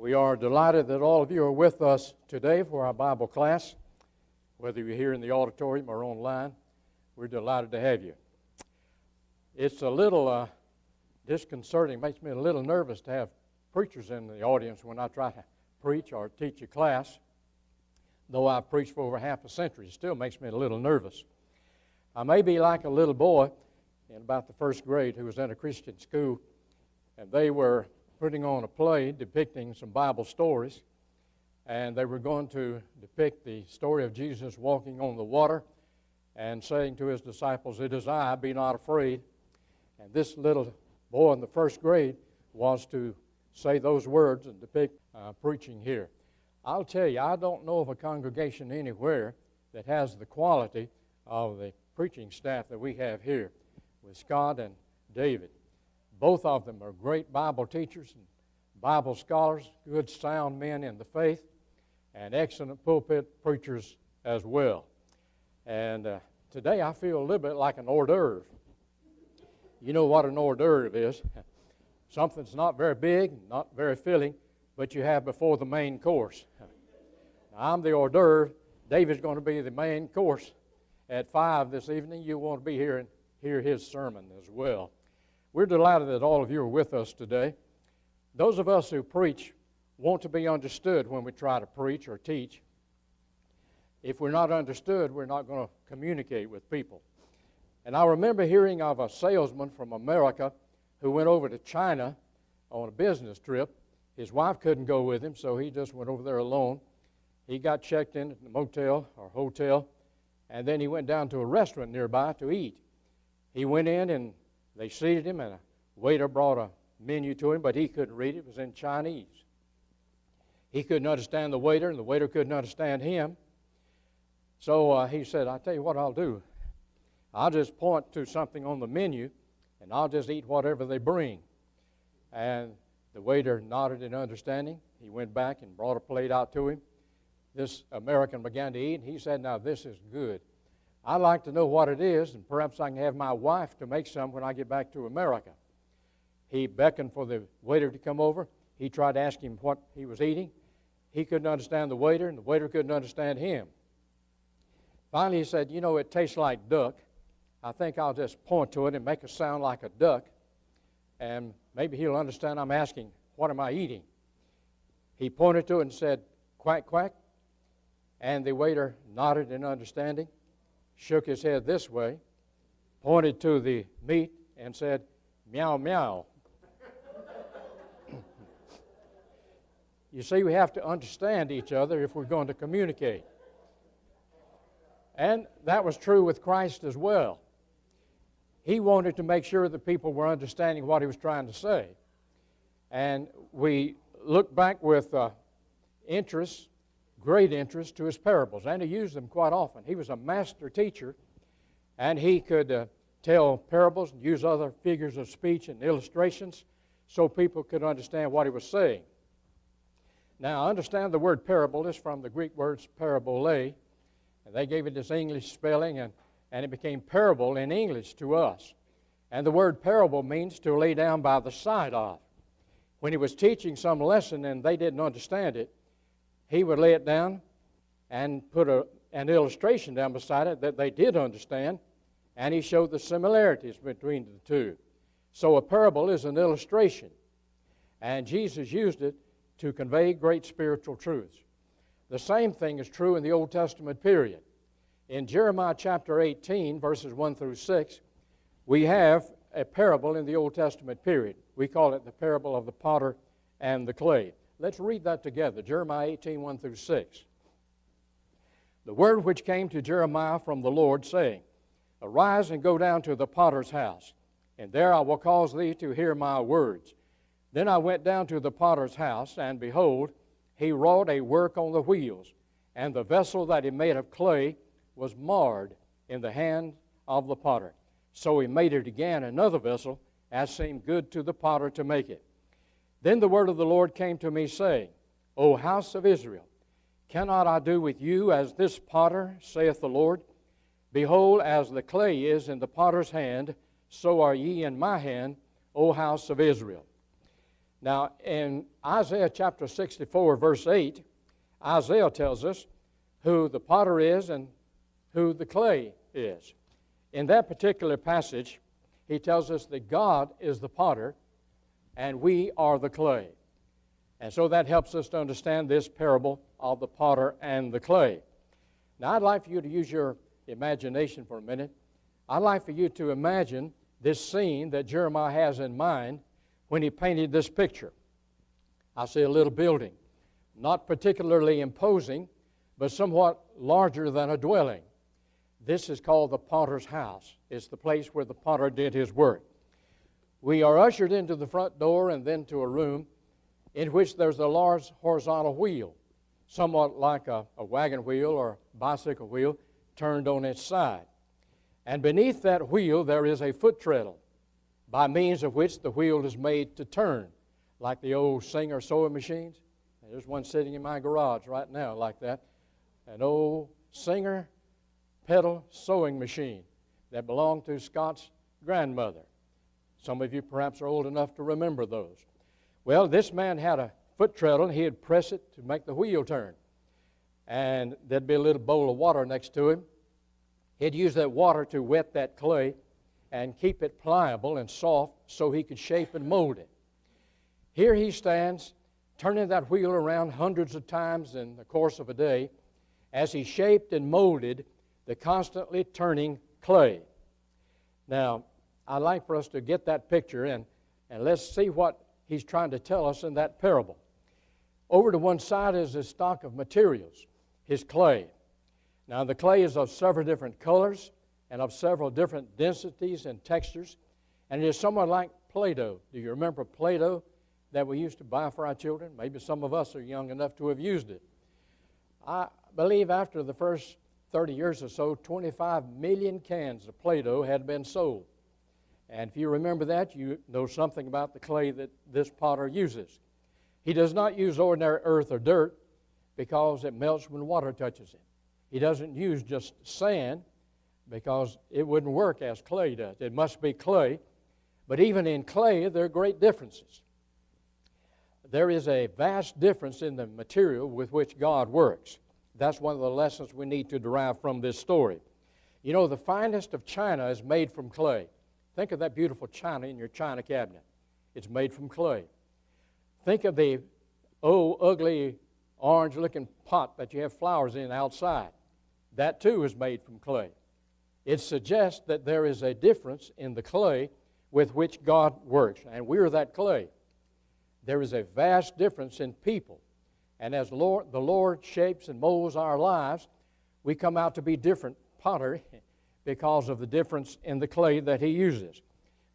We are delighted that all of you are with us today for our Bible class. Whether you're here in the auditorium or online, we're delighted to have you. It's a little disconcerting, makes me a little nervous to have preachers in the audience when I try to preach or teach a class. Though I've preached for over half a century, it still makes me a little nervous. I may be like a little boy in about the first grade who was in a Christian school, and they were putting on a play depicting some Bible stories, and they were going to depict the story of Jesus walking on the water and saying to his disciples, "It is I, be not afraid." And this little boy in the first grade was to say those words and depict preaching here. I'll tell you, I don't know of a congregation anywhere that has the quality of the preaching staff that we have here with Scott and David. Both of them are great Bible teachers and Bible scholars, good sound men in the faith, and excellent pulpit preachers as well. And today I feel a little bit like an hors d'oeuvre. You know what an hors d'oeuvre is. Something that's not very big, not very filling, but you have before the main course. Now, I'm the hors d'oeuvre. David's going to be the main course at 5 this evening. You want to be here and hear his sermon as well. We're delighted that all of you are with us today. Those of us who preach want to be understood when we try to preach or teach. If we're not understood, we're not going to communicate with people. And I remember hearing of a salesman from America who went over to China on a business trip. His wife couldn't go with him, so he just went over there alone. He got checked in at the motel or hotel, and then he went down to a restaurant nearby to eat. He went in and they seated him, and a waiter brought a menu to him, but he couldn't read it. It was in Chinese. He couldn't understand the waiter, and the waiter couldn't understand him. So he said, "I'll tell you what I'll do. I'll just point to something on the menu, and I'll just eat whatever they bring." And the waiter nodded in understanding. He went back and brought a plate out to him. This American began to eat, and he said, "Now this is good. I'd like to know what it is, and perhaps I can have my wife to make some when I get back to America." He beckoned for the waiter to come over. He tried to ask him what he was eating. He couldn't understand the waiter, and the waiter couldn't understand him. Finally, he said, "You know, it tastes like duck. I think I'll just point to it and make it sound like a duck, and maybe he'll understand I'm asking, what am I eating?" He pointed to it and said, "Quack, quack." And the waiter nodded in understanding, shook his head this way, pointed to the meat, and said, "Meow, meow." You see, we have to understand each other if we're going to communicate. And that was true with Christ as well. He wanted to make sure that people were understanding what he was trying to say. And we look back with interest, great interest, to his parables, and he used them quite often. He was a master teacher, and he could tell parables and use other figures of speech and illustrations so people could understand what he was saying. Now, understand the word parable is from the Greek words parabole, and they gave it this English spelling, and it became parable in English to us. And the word parable means to lay down by the side of. When he was teaching some lesson and they didn't understand it, he would lay it down and put an illustration down beside it that they did understand, and he showed the similarities between the two. So a parable is an illustration, and Jesus used it to convey great spiritual truths. The same thing is true in the Old Testament period. In Jeremiah chapter 18, verses 1 through 6, we have a parable in the Old Testament period. We call it the parable of the potter and the clay. Let's read that together, Jeremiah 18, 1 through 6. "The word which came to Jeremiah from the Lord, saying, Arise and go down to the potter's house, and there I will cause thee to hear my words. Then I went down to the potter's house, and behold, he wrought a work on the wheels, and the vessel that he made of clay was marred in the hand of the potter. So he made it again another vessel, as seemed good to the potter to make it. Then the word of the Lord came to me, saying, O house of Israel, cannot I do with you as this potter, saith the Lord? Behold, as the clay is in the potter's hand, so are ye in my hand, O house of Israel. Now, in Isaiah chapter 64, verse 8, Isaiah tells us who the potter is and who the clay is. In that particular passage, he tells us that God is the potter and we are the clay. And so that helps us to understand this parable of the potter and the clay. Now, I'd like for you to use your imagination for a minute. I'd like for you to imagine this scene that Jeremiah has in mind when he painted this picture. I see a little building, not particularly imposing, but somewhat larger than a dwelling. This is called the potter's house. It's the place where the potter did his work. We are ushered into the front door and then to a room in which there's a large horizontal wheel, somewhat like a wagon wheel or bicycle wheel turned on its side. And beneath that wheel there is a foot treadle by means of which the wheel is made to turn, like the old Singer sewing machines. There's one sitting in my garage right now like that, an old Singer pedal sewing machine that belonged to Scott's grandmother. Some of you perhaps are old enough to remember those. Well, this man had a foot treadle, and he'd press it to make the wheel turn. And there'd be a little bowl of water next to him. He'd use that water to wet that clay and keep it pliable and soft so he could shape and mold it. Here he stands, turning that wheel around hundreds of times in the course of a day as he shaped and molded the constantly turning clay. Now, I'd like for us to get that picture and let's see what he's trying to tell us in that parable. Over to one side is his stock of materials, his clay. Now, the clay is of several different colors and of several different densities and textures, and it is somewhat like Play-Doh. Do you remember Play-Doh that we used to buy for our children? Maybe some of us are young enough to have used it. I believe after the first 30 years or so, 25 million cans of Play-Doh had been sold. And if you remember that, you know something about the clay that this potter uses. He does not use ordinary earth or dirt because it melts when water touches it. He doesn't use just sand because it wouldn't work as clay does. It must be clay. But even in clay, there are great differences. There is a vast difference in the material with which God works. That's one of the lessons we need to derive from this story. You know, the finest of china is made from clay. Think of that beautiful china in your china cabinet. It's made from clay. Think of the ugly orange-looking pot that you have flowers in outside. That too is made from clay. It suggests that there is a difference in the clay with which God works, and we're that clay. There is a vast difference in people, and as the Lord shapes and molds our lives, we come out to be different pottery because of the difference in the clay that He uses.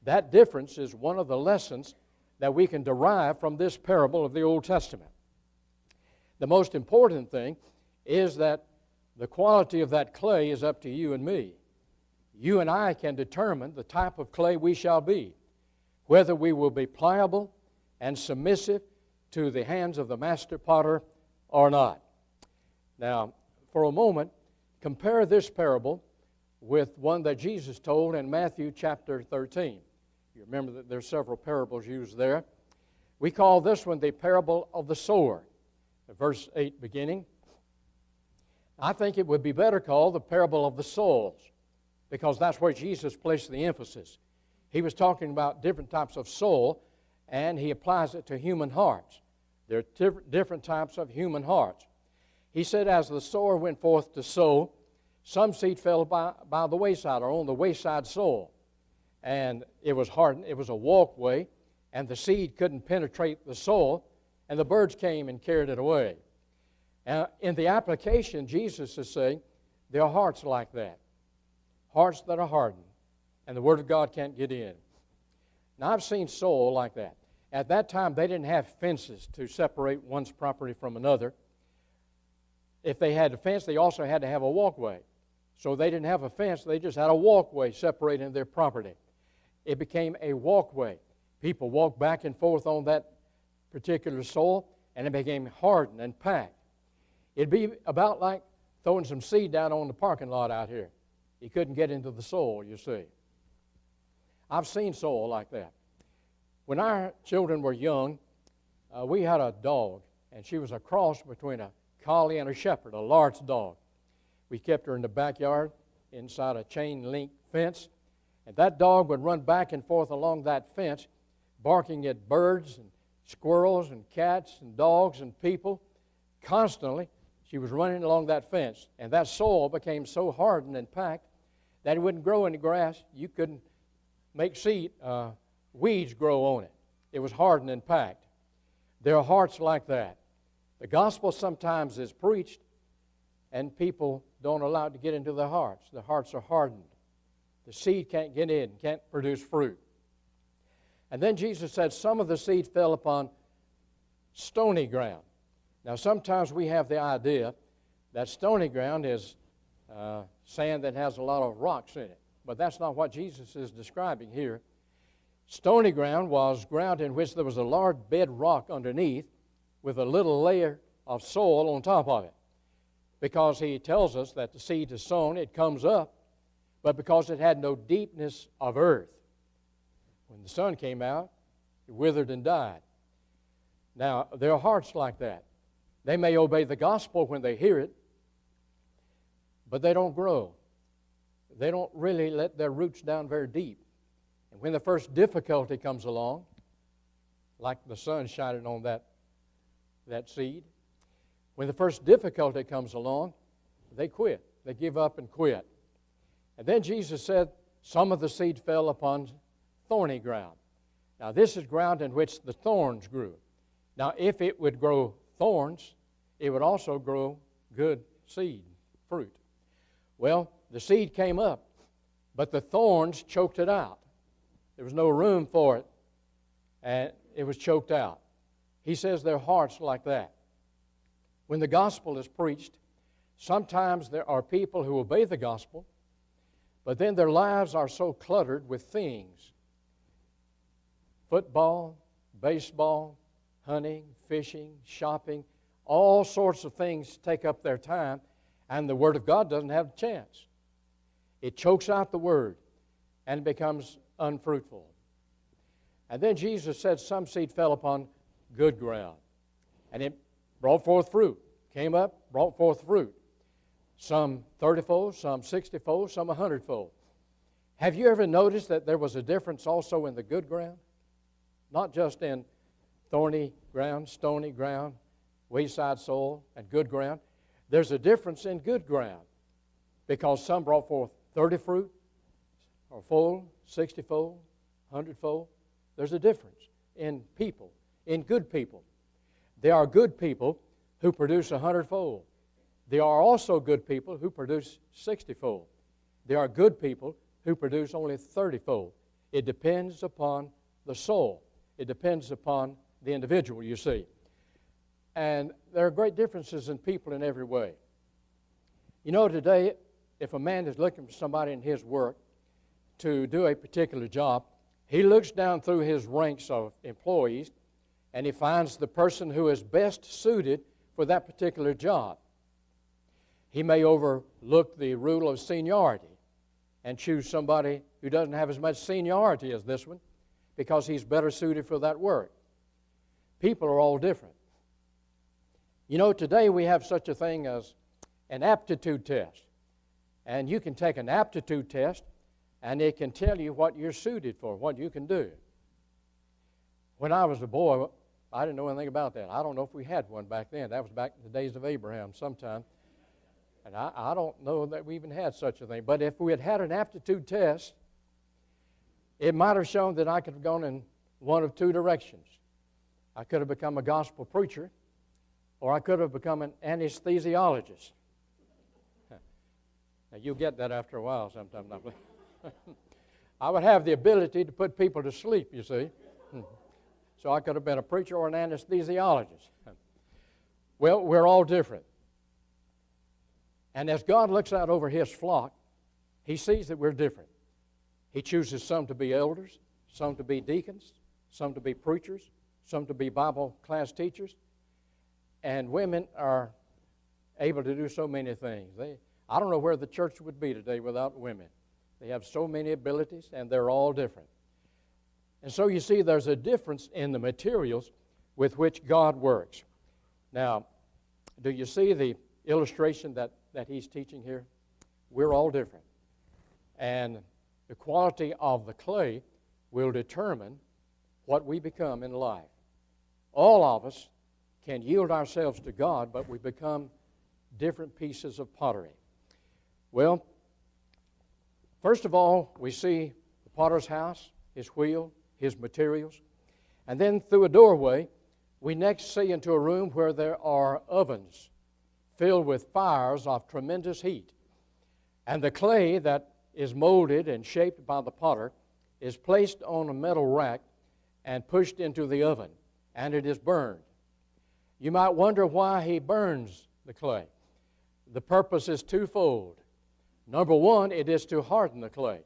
That difference is one of the lessons that we can derive from this parable of the Old Testament. The most important thing is that the quality of that clay is up to you and me. You and I can determine the type of clay we shall be, whether we will be pliable and submissive to the hands of the master potter or not. Now, for a moment, compare this parable with one that Jesus told in Matthew chapter 13. You remember that there's several parables used there. We call this one the parable of the sower, verse 8 beginning. I think it would be better called the parable of the souls, because that's where Jesus placed the emphasis. He was talking about different types of soul, and He applies it to human hearts. There are different types of human hearts. He said, as the sower went forth to sow, some seed fell by the wayside, or on the wayside soil. And it was hardened. It was a walkway, and the seed couldn't penetrate the soil, and the birds came and carried it away. In the application, Jesus is saying, there are hearts like that. Hearts that are hardened, and the Word of God can't get in. Now, I've seen soil like that. At that time, they didn't have fences to separate one's property from another. If they had a fence, they also had to have a walkway. So they didn't have a fence, they just had a walkway separating their property. It became a walkway. People walked back and forth on that particular soil, and it became hardened and packed. It'd be about like throwing some seed down on the parking lot out here. You couldn't get into the soil, you see. I've seen soil like that. When our children were young, we had a dog, and she was a cross between a collie and a shepherd, a large dog. We kept her in the backyard inside a chain link fence, and that dog would run back and forth along that fence, barking at birds and squirrels and cats and dogs and people. Constantly, she was running along that fence, and that soil became so hardened and packed that it wouldn't grow any grass. You couldn't make weeds grow on it. It was hardened and packed. There are hearts like that. The gospel sometimes is preached, and people don't allow it to get into their hearts. The hearts are hardened. The seed can't get in, can't produce fruit. And then Jesus said some of the seed fell upon stony ground. Now, sometimes we have the idea that stony ground is sand that has a lot of rocks in it, but that's not what Jesus is describing here. Stony ground was ground in which there was a large bedrock underneath with a little layer of soil on top of it, because he tells us that the seed is sown, it comes up, but because it had no deepness of earth. When the sun came out, it withered and died. Now, there are hearts like that. They may obey the gospel when they hear it, but they don't grow. They don't really let their roots down very deep. And when the first difficulty comes along, like the sun shining on that seed, when the first difficulty comes along, they quit. They give up and quit. And then Jesus said, some of the seed fell upon thorny ground. Now, this is ground in which the thorns grew. Now, if it would grow thorns, it would also grow good seed, fruit. Well, the seed came up, but the thorns choked it out. There was no room for it, and it was choked out. He says their hearts like that. When the gospel is preached, sometimes there are people who obey the gospel, but then their lives are so cluttered with things. Football, baseball, hunting, fishing, shopping, all sorts of things take up their time, and the Word of God doesn't have a chance. It chokes out the Word, and it becomes unfruitful. And then Jesus said some seed fell upon good ground, and it brought forth fruit. Came up, brought forth fruit. Some 30-fold, some 60-fold, some 100-fold. Have you ever noticed that there was a difference also in the good ground? Not just in thorny ground, stony ground, wayside soil, and good ground. There's a difference in good ground, because some brought forth 30 fruit, or fold, 60-fold, 100-fold. There's a difference in people, in good people. There are good people who produce 100-fold. There are also good people who produce 60-fold. There are good people who produce only 30-fold. It depends upon the soul. It depends upon the individual, you see. And there are great differences in people in every way. You know, today, if a man is looking for somebody in his work to do a particular job, he looks down through his ranks of employees, and he finds the person who is best suited for that particular job. He may overlook the rule of seniority and choose somebody who doesn't have as much seniority as this one because he's better suited for that work. People are all different. You know, today we have such a thing as an aptitude test. And you can take an aptitude test, and it can tell you what you're suited for, what you can do. When I was a boy, I didn't know anything about that. I don't know if we had one back then. That was back in the days of Abraham sometime. And I don't know that we even had such a thing. But if we had had an aptitude test, it might have shown that I could have gone in one of two directions. I could have become a gospel preacher, or I could have become an anesthesiologist. Now, you'll get that after a while sometime. I would have the ability to put people to sleep, you see. So I could have been a preacher or an anesthesiologist. Well, we're all different. And as God looks out over His flock, He sees that we're different. He chooses some to be elders, some to be deacons, some to be preachers, some to be Bible class teachers. And women are able to do so many things. I don't know where the church would be today without women. They have so many abilities, and they're all different. And so you see there's a difference in the materials, with which God works. Now, do you see the illustration that he's teaching here? We're all different. And the quality of the clay will determine what we become in life. All of us can yield ourselves to God, but we become different pieces of pottery. Well, first of all, we see the potter's house, his wheel, his materials. And then through a doorway, we next see into a room where there are ovens filled with fires of tremendous heat. And the clay that is molded and shaped by the potter is placed on a metal rack and pushed into the oven, and it is burned. You might wonder why he burns the clay. The purpose is twofold. Number one, it is to harden the clay.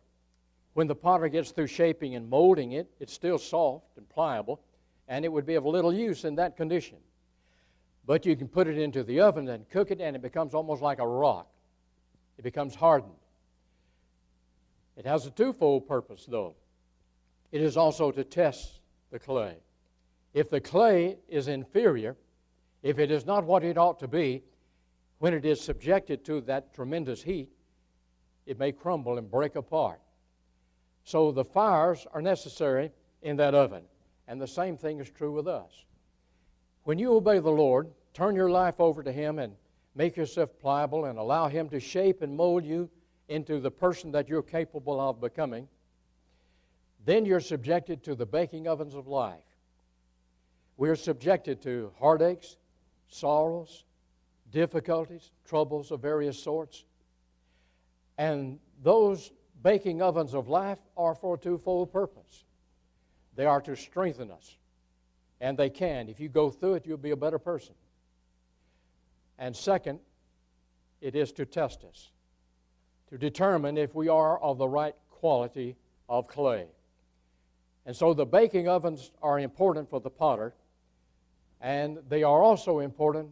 When the potter gets through shaping and molding it, it's still soft and pliable, and it would be of little use in that condition. But you can put it into the oven and cook it, and it becomes almost like a rock. It becomes hardened. It has a twofold purpose, though. It is also to test the clay. If the clay is inferior, if it is not what it ought to be, when it is subjected to that tremendous heat, it may crumble and break apart. So the fires are necessary in that oven. And the same thing is true with us. When you obey the Lord, turn your life over to Him and make yourself pliable and allow Him to shape and mold you into the person that you're capable of becoming, then you're subjected to the baking ovens of life. We're subjected to heartaches, sorrows, difficulties, troubles of various sorts. And those baking ovens of life are for a twofold purpose. They are to strengthen us. And they can. If you go through it, you'll be a better person. And second, it is to test us, to determine if we are of the right quality of clay. And so the baking ovens are important for the potter, and they are also important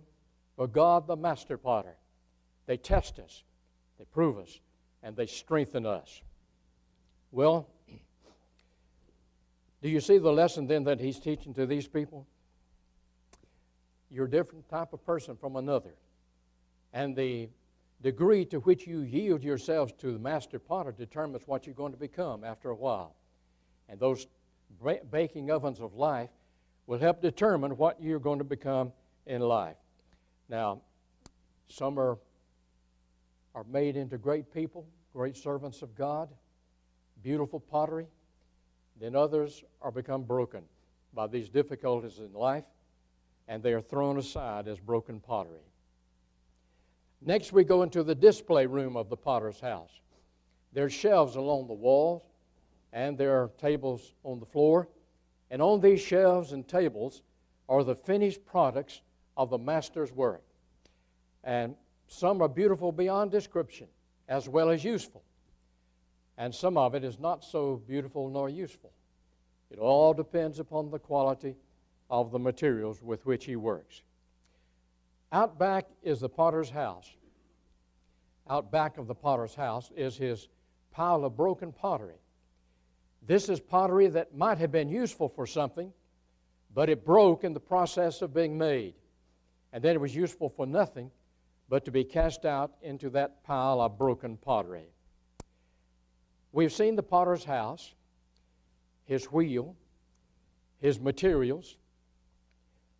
for God the master potter. They test us, they prove us, and they strengthen us. Well, do you see the lesson then that he's teaching to these people? You're a different type of person from another. And the degree to which you yield yourselves to the master potter determines what you're going to become after a while. And those baking ovens of life will help determine what you're going to become in life. Now, some are made into great people, great servants of God, beautiful pottery. Then others are become broken by these difficulties in life, and they are thrown aside as broken pottery. Next, we go into the display room of the potter's house. There are shelves along the walls, and there are tables on the floor. And on these shelves and tables are the finished products of the master's work. And some are beautiful beyond description, as well as useful. And some of it is not so beautiful nor useful. It all depends upon the quality of the materials with which he works. Out back is the potter's house. Out back of the potter's house is his pile of broken pottery. This is pottery that might have been useful for something, but it broke in the process of being made. And then it was useful for nothing but to be cast out into that pile of broken pottery. We've seen the potter's house, his wheel, his materials.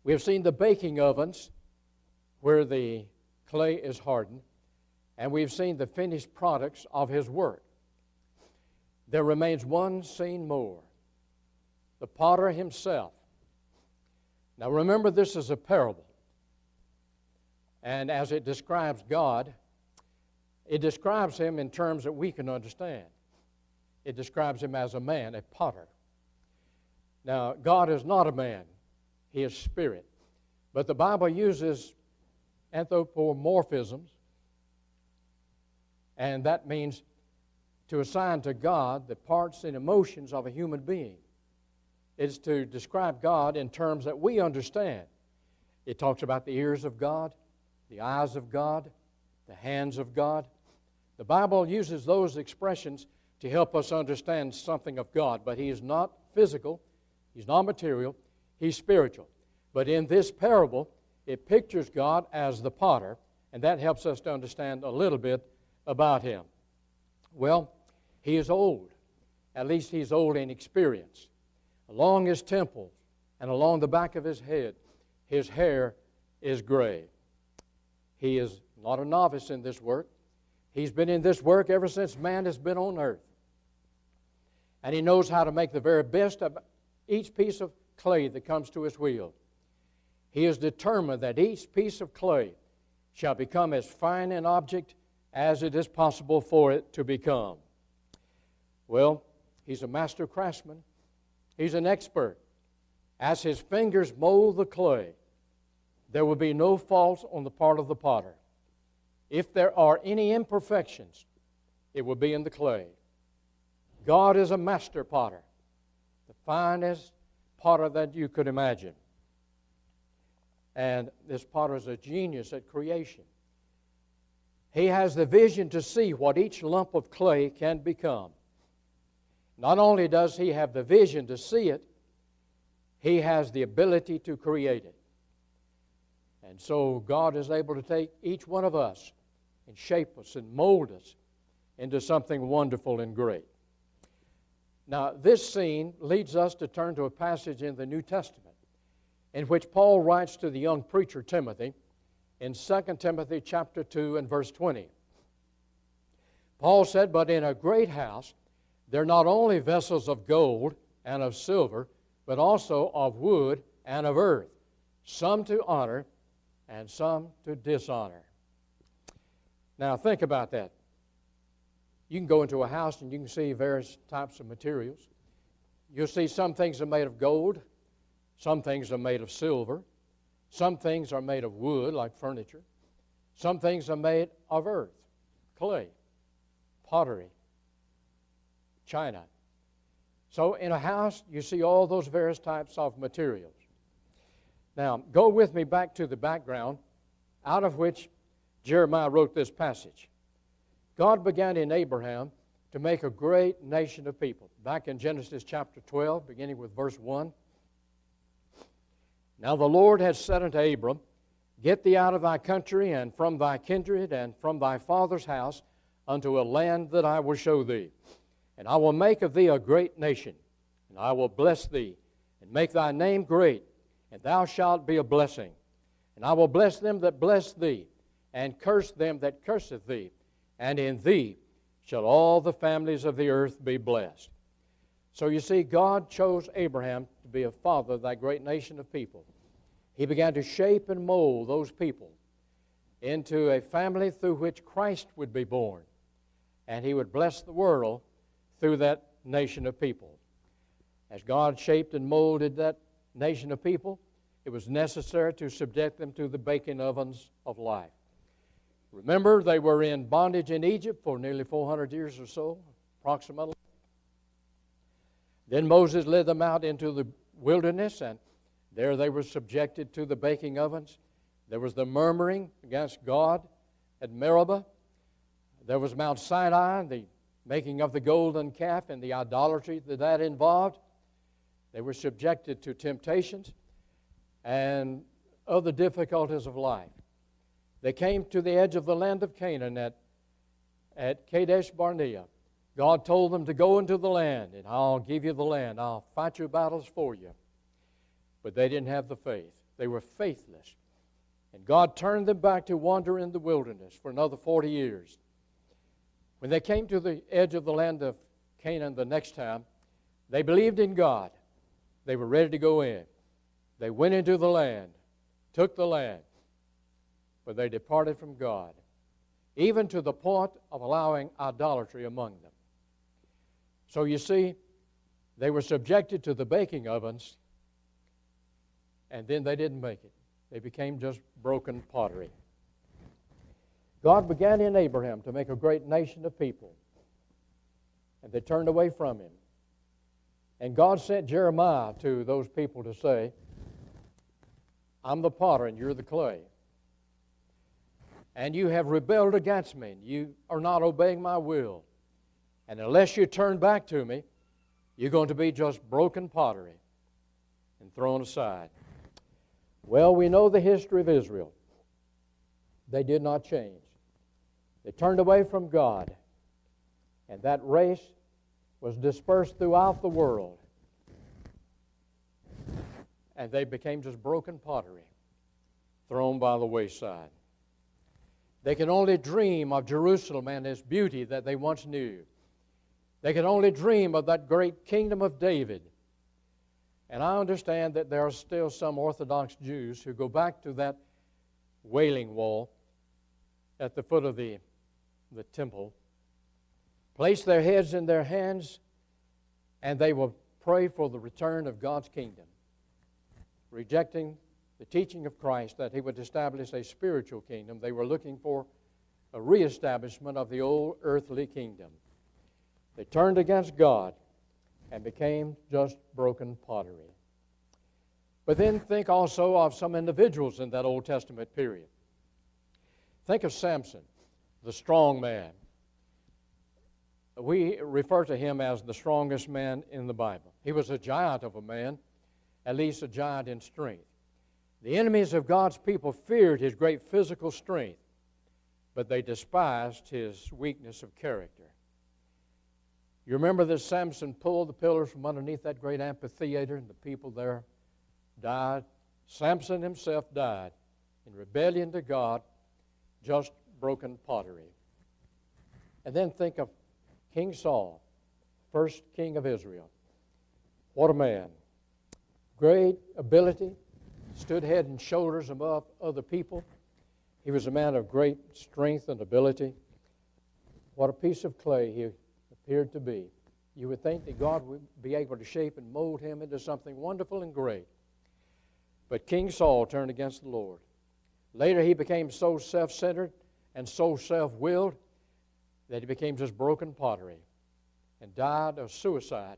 We have seen the baking ovens where the clay is hardened, and we've seen the finished products of his work. There remains one scene more, the potter himself. Now remember, this is a parable, and as it describes God, it describes him in terms that we can understand. It describes him as a man, a potter. Now, God is not a man. He is spirit. But the Bible uses anthropomorphisms, and that means to assign to God the parts and emotions of a human being. It's to describe God in terms that we understand. It talks about the ears of God, the eyes of God, the hands of God. The Bible uses those expressions to help us understand something of God, but He is not physical, He's not material, He's spiritual. But in this parable, it pictures God as the potter, and that helps us to understand a little bit about Him. Well, He is old. At least He's old in experience. Along His temples and along the back of His head, His hair is gray. He is not a novice in this work. He's been in this work ever since man has been on earth. And He knows how to make the very best of each piece of clay that comes to His wheel. He is determined that each piece of clay shall become as fine an object as it is possible for it to become. Well, He's a master craftsman. He's an expert. As His fingers mold the clay, there will be no faults on the part of the potter. If there are any imperfections, it will be in the clay. God is a master potter, the finest potter that you could imagine. And this potter is a genius at creation. He has the vision to see what each lump of clay can become. Not only does He have the vision to see it, He has the ability to create it. And so God is able to take each one of us and shape us and mold us into something wonderful and great. Now, this scene leads us to turn to a passage in the New Testament in which Paul writes to the young preacher Timothy in 2 Timothy chapter 2 and verse 20. Paul said, "But in a great house there are not only vessels of gold and of silver, but also of wood and of earth, some to honor and some to dishonor." Now think about that. You can go into a house and you can see various types of materials. You'll see some things are made of gold, some things are made of silver, some things are made of wood, like furniture, some things are made of earth, clay, pottery, china. So in a house, you see all those various types of materials. Now, go with me back to the background out of which Jeremiah wrote this passage. God began in Abraham to make a great nation of people. Back in Genesis chapter 12, beginning with verse 1. "Now the Lord had said unto Abram, Get thee out of thy country, and from thy kindred, and from thy father's house, unto a land that I will show thee. And I will make of thee a great nation, and I will bless thee, and make thy name great, and thou shalt be a blessing. And I will bless them that bless thee, and curse them that curseth thee. And in thee shall all the families of the earth be blessed." So you see, God chose Abraham to be a father of that great nation of people. He began to shape and mold those people into a family through which Christ would be born. And He would bless the world through that nation of people. As God shaped and molded that nation of people, it was necessary to subject them to the baking ovens of life. Remember, they were in bondage in Egypt for nearly 400 years or so, approximately. Then Moses led them out into the wilderness, and there they were subjected to the baking ovens. There was the murmuring against God at Meribah. There was Mount Sinai, the making of the golden calf and the idolatry that involved. They were subjected to temptations and other difficulties of life. They came to the edge of the land of Canaan at Kadesh Barnea. God told them to go into the land, and I'll give you the land. I'll fight your battles for you. But they didn't have the faith. They were faithless. And God turned them back to wander in the wilderness for another 40 years. When they came to the edge of the land of Canaan the next time, they believed in God. They were ready to go in. They went into the land, took the land, but they departed from God, even to the point of allowing idolatry among them. So you see, they were subjected to the baking ovens, and then they didn't make it. They became just broken pottery. God began in Abraham to make a great nation of people, and they turned away from Him. And God sent Jeremiah to those people to say, "I'm the potter and you're the clay. And you have rebelled against me. You are not obeying my will. And unless you turn back to me, you're going to be just broken pottery and thrown aside." Well, we know the history of Israel. They did not change. They turned away from God, and that race was dispersed throughout the world. And they became just broken pottery, thrown by the wayside. They could only dream of Jerusalem and its beauty that they once knew. They could only dream of that great kingdom of David. And I understand that there are still some Orthodox Jews who go back to that Wailing Wall at the foot of the temple, place their heads in their hands, and they will pray for the return of God's kingdom, rejecting the teaching of Christ that He would establish a spiritual kingdom. They were looking for a reestablishment of the old earthly kingdom. They turned against God and became just broken pottery. But then think also of some individuals in that Old Testament period. Think of Samson, the strong man. We refer to him as the strongest man in the Bible. He was a giant of a man, at least a giant in strength. The enemies of God's people feared his great physical strength, but they despised his weakness of character. You remember that Samson pulled the pillars from underneath that great amphitheater, and the people there died. Samson himself died in rebellion to God, just broken pottery. And then think of King Saul, first king of Israel. What a man. Great ability, stood head and shoulders above other people. He was a man of great strength and ability. What a piece of clay he appeared to be. You would think that God would be able to shape and mold him into something wonderful and great. But King Saul turned against the Lord. Later he became so self-centered and so self-willed that he became just broken pottery and died of suicide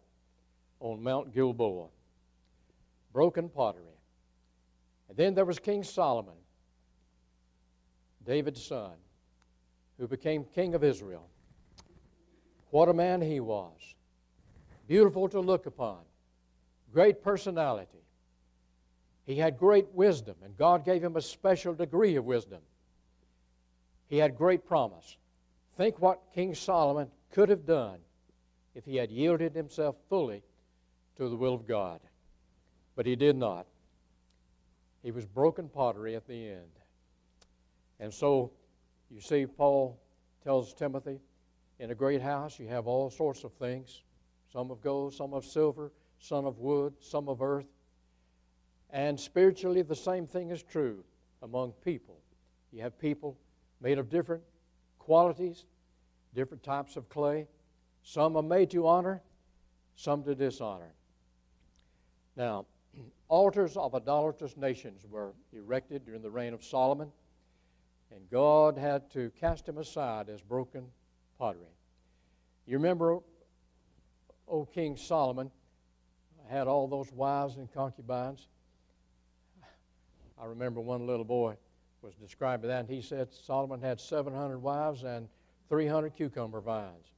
on Mount Gilboa. Broken pottery. And then there was King Solomon, David's son, who became king of Israel. What a man he was. Beautiful to look upon. Great personality. He had great wisdom, and God gave him a special degree of wisdom. He had great promise. Think what King Solomon could have done if he had yielded himself fully to the will of God. But he did not. He was broken pottery at the end. And so, you see, Paul tells Timothy, in a great house you have all sorts of things, some of gold, some of silver, some of wood, some of earth. And spiritually the same thing is true among people. You have people made of different qualities, different types of clay. Some are made to honor, some to dishonor. Now, altars of idolatrous nations were erected during the reign of Solomon, and God had to cast them aside as broken pottery. You remember, old King Solomon had all those wives and concubines. I remember one little boy was describing that, and he said Solomon had 700 wives and 300 cucumber vines,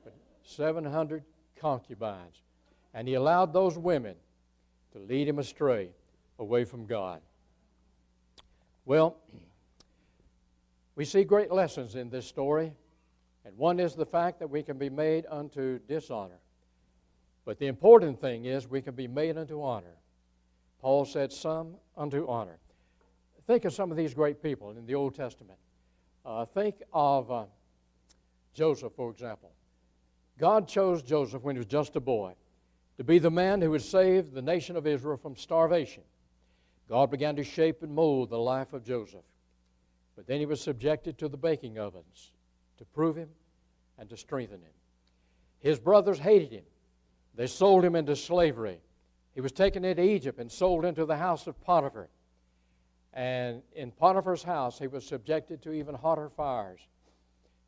but 700 concubines. And he allowed those women to lead him astray away from God. Well, we see great lessons in this story, and one is the fact that we can be made unto dishonor. But the important thing is we can be made unto honor. Paul said, some unto honor. Think of some of these great people in the Old Testament. Think of Joseph, for example. God chose Joseph when he was just a boy to be the man who would save the nation of Israel from starvation. God began to shape and mold the life of Joseph. But then he was subjected to the baking ovens to prove him and to strengthen him. His brothers hated him. They sold him into slavery. He was taken into Egypt and sold into the house of Potiphar. And in Potiphar's house, he was subjected to even hotter fires.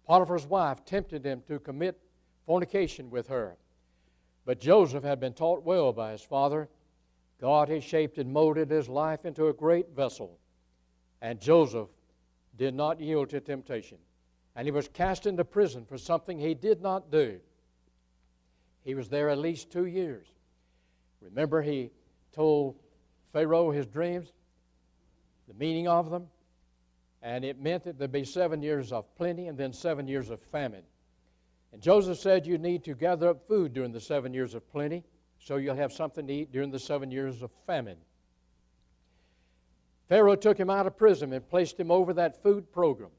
Potiphar's wife tempted him to commit fornication with her. But Joseph had been taught well by his father. God had shaped and molded his life into a great vessel. And Joseph did not yield to temptation. And he was cast into prison for something he did not do. He was there at least 2 years. Remember, he told Pharaoh his dreams. the meaning of them, and it meant that there'd be 7 years of plenty and then 7 years of famine. And Joseph said you need to gather up food during the 7 years of plenty so you'll have something to eat during the 7 years of famine. Pharaoh took him out of prison and placed him over that food program.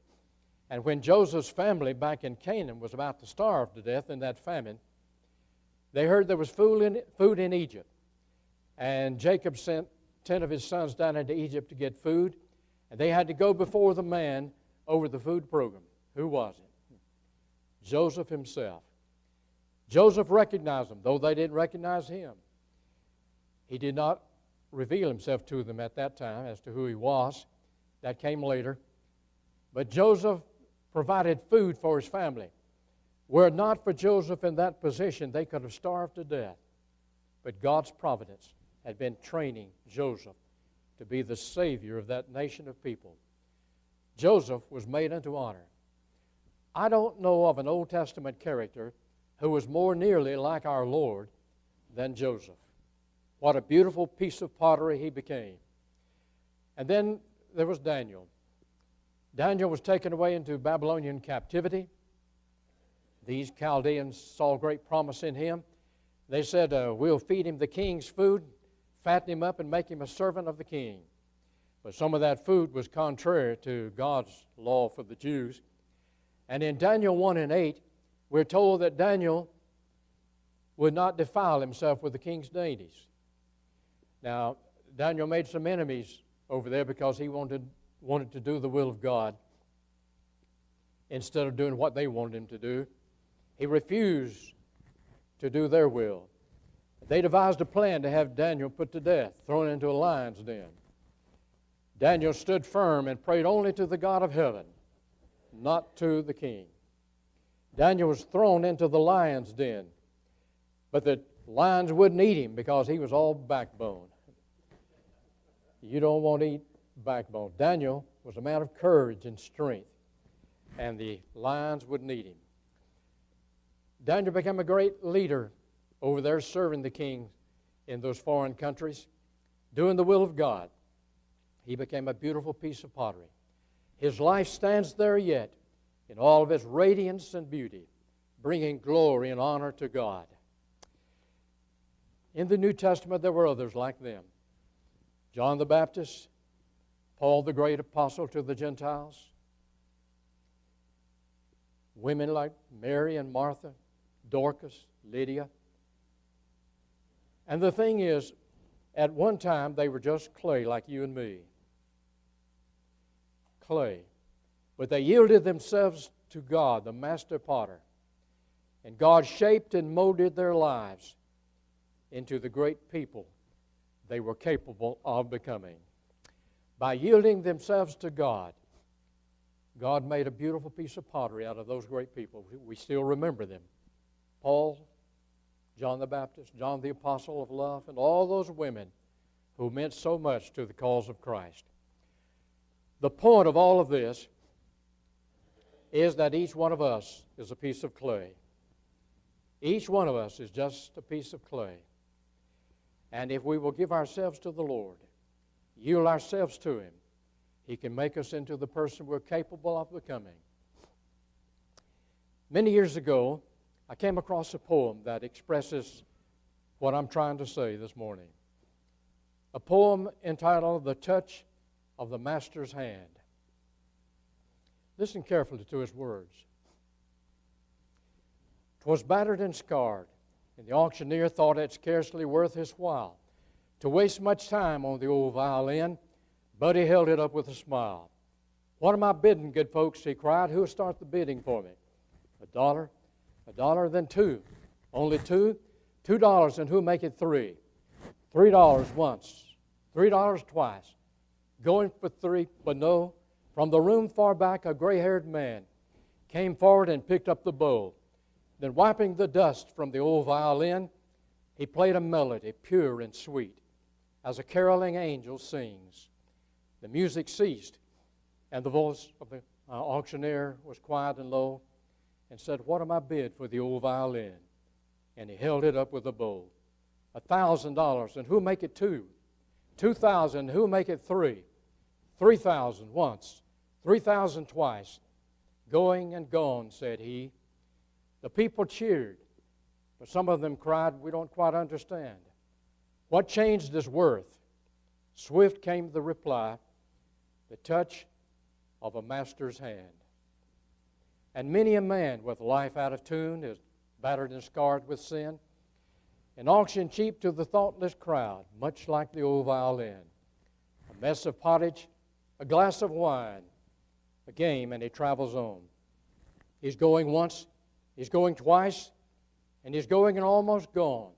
And when Joseph's family back in Canaan was about to starve to death in that famine, they heard there was food in Egypt. And Jacob sent 10 of his sons down into Egypt to get food, and they had to go before the man over the food program. Who was it? Joseph himself. Joseph recognized them, though they didn't recognize him. He did not reveal himself to them at that time as to who he was. That came later. But Joseph provided food for his family. Were it not for Joseph in that position, they could have starved to death. But God's providence had been training Joseph to be the Savior of that nation of people. Joseph was made unto honor. I don't know of an Old Testament character who was more nearly like our Lord than Joseph. What a beautiful piece of pottery he became. And then there was Daniel. Daniel was taken away into Babylonian captivity. These Chaldeans saw great promise in him. They said, we'll feed him the king's food, fatten him up, and make him a servant of the king. But some of that food was contrary to God's law for the Jews. And in Daniel 1 and 8, we're told that Daniel would not defile himself with the king's dainties. Now, Daniel made some enemies over there because he wanted to do the will of God instead of doing what they wanted him to do. He refused to do their will. They devised a plan to have Daniel put to death, thrown into a lion's den. Daniel stood firm and prayed only to the God of heaven, not to the king. Daniel was thrown into the lion's den, but the lions wouldn't eat him because he was all backbone. You don't want to eat backbone. Daniel was a man of courage and strength, and the lions wouldn't eat him. Daniel became a great leader over there serving the king in those foreign countries, doing the will of God. He became a beautiful piece of pottery. His life stands there yet in all of its radiance and beauty, bringing glory and honor to God. In the New Testament, there were others like them. John the Baptist, Paul the great apostle to the Gentiles, women like Mary and Martha, Dorcas, Lydia. And the thing is, at one time they were just clay like you and me. Clay. But they yielded themselves to God, the master potter. And God shaped and molded their lives into the great people they were capable of becoming. By yielding themselves to God, God made a beautiful piece of pottery out of those great people. We still remember them. Paul, John the Baptist, John the Apostle of Love, and all those women who meant so much to the cause of Christ. The point of all of this is that each one of us is a piece of clay. Each one of us is just a piece of clay. And if we will give ourselves to the Lord, yield ourselves to Him, He can make us into the person we're capable of becoming. Many years ago, I came across a poem that expresses what I'm trying to say this morning. A poem entitled, "The Touch of the Master's Hand." Listen carefully to his words. "'Twas battered and scarred, and the auctioneer thought it scarcely worth his while to waste much time on the old violin, but he held it up with a smile. 'What am I bidding, good folks?' he cried. 'Who'll start the bidding for me?' $1, $1, then $2. Only $2? $2, and who'll make it $3? $3 once, $3 twice. Going for $3, but no. From the room far back, a gray-haired man came forward and picked up the bow. Then wiping the dust from the old violin, he played a melody pure and sweet, as a caroling angel sings. The music ceased, and the voice of the auctioneer was quiet and low, and said, 'What am I bid for the old violin?' And he held it up with a bow. $1,000, and who'll make it $2? $2,000, who'll make it $3? 3,000 once, 3,000 twice. Going and gone, said he. The people cheered, but some of them cried, we don't quite understand. What changed his worth? Swift came the reply, the touch of a master's hand. And many a man with life out of tune is battered and scarred with sin, and auctioned cheap to the thoughtless crowd, much like the old violin. A mess of pottage, a glass of wine, a game, and he travels on. He's going once, he's going twice, and he's going and almost gone.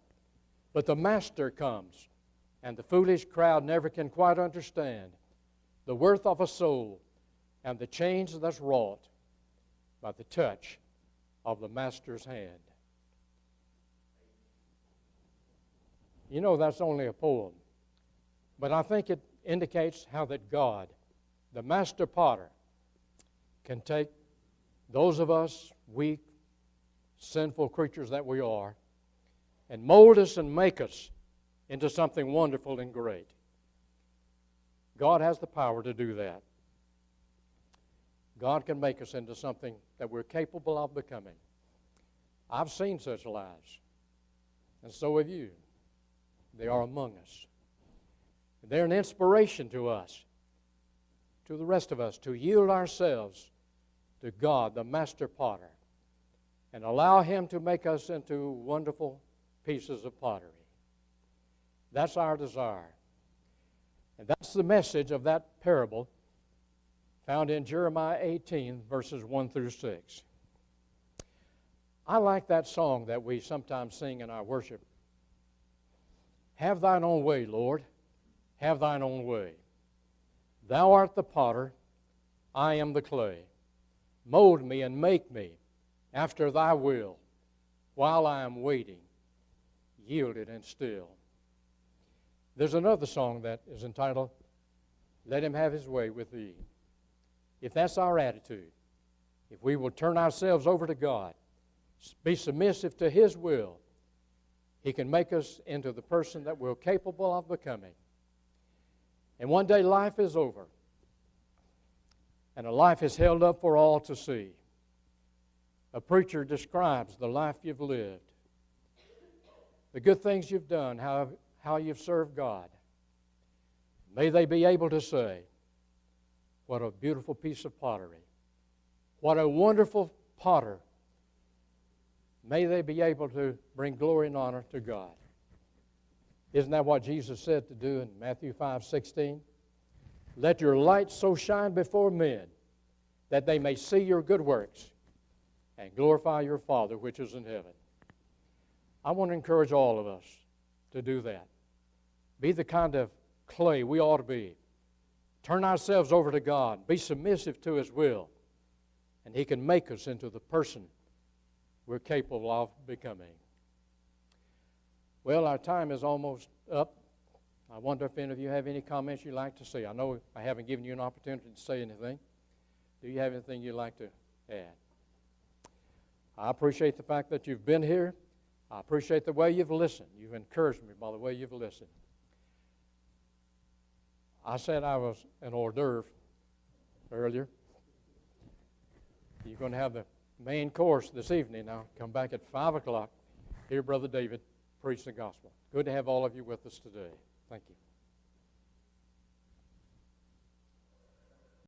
But the master comes, and the foolish crowd never can quite understand the worth of a soul and the change that's wrought by the touch of the master's hand. You know, that's only a poem, but I think it indicates how that God, the master potter, can take those of us weak, sinful creatures that we are and mold us and make us into something wonderful and great. God has the power to do that. God can make us into something that we're capable of becoming. I've seen such lives, and so have you. They are among us. They're an inspiration to us, to the rest of us, to yield ourselves to God, the master potter, and allow Him to make us into wonderful pieces of pottery. That's our desire. And that's the message of that parable found in Jeremiah 18, verses 1 through 6. I like that song that we sometimes sing in our worship. Have thine own way, Lord, have thine own way. Thou art the potter, I am the clay. Mold me and make me after thy will, while I am waiting, yielded and still. There's another song that is entitled, Let Him Have His Way with Thee. If that's our attitude, if we will turn ourselves over to God, be submissive to His will, He can make us into the person that we're capable of becoming. And one day life is over, and a life is held up for all to see. A preacher describes the life you've lived, the good things you've done, how you've served God. May they be able to say, what a beautiful piece of pottery. What a wonderful potter. May they be able to bring glory and honor to God. Isn't that what Jesus said to do in Matthew 5:16? Let your light so shine before men that they may see your good works and glorify your Father which is in heaven. I want to encourage all of us to do that. Be the kind of clay we ought to be. Turn ourselves over to God. Be submissive to His will. And He can make us into the person we're capable of becoming. Well, our time is almost up. I wonder if any of you have any comments you'd like to say. I know I haven't given you an opportunity to say anything. Do you have anything you'd like to add? I appreciate the fact that you've been here. I appreciate the way you've listened. You've encouraged me by the way you've listened. I said I was an hors d'oeuvre earlier. You're going to have the main course this evening. Now come back at 5 o'clock. Hear Brother David preach the gospel. Good to have all of you with us today. Thank you.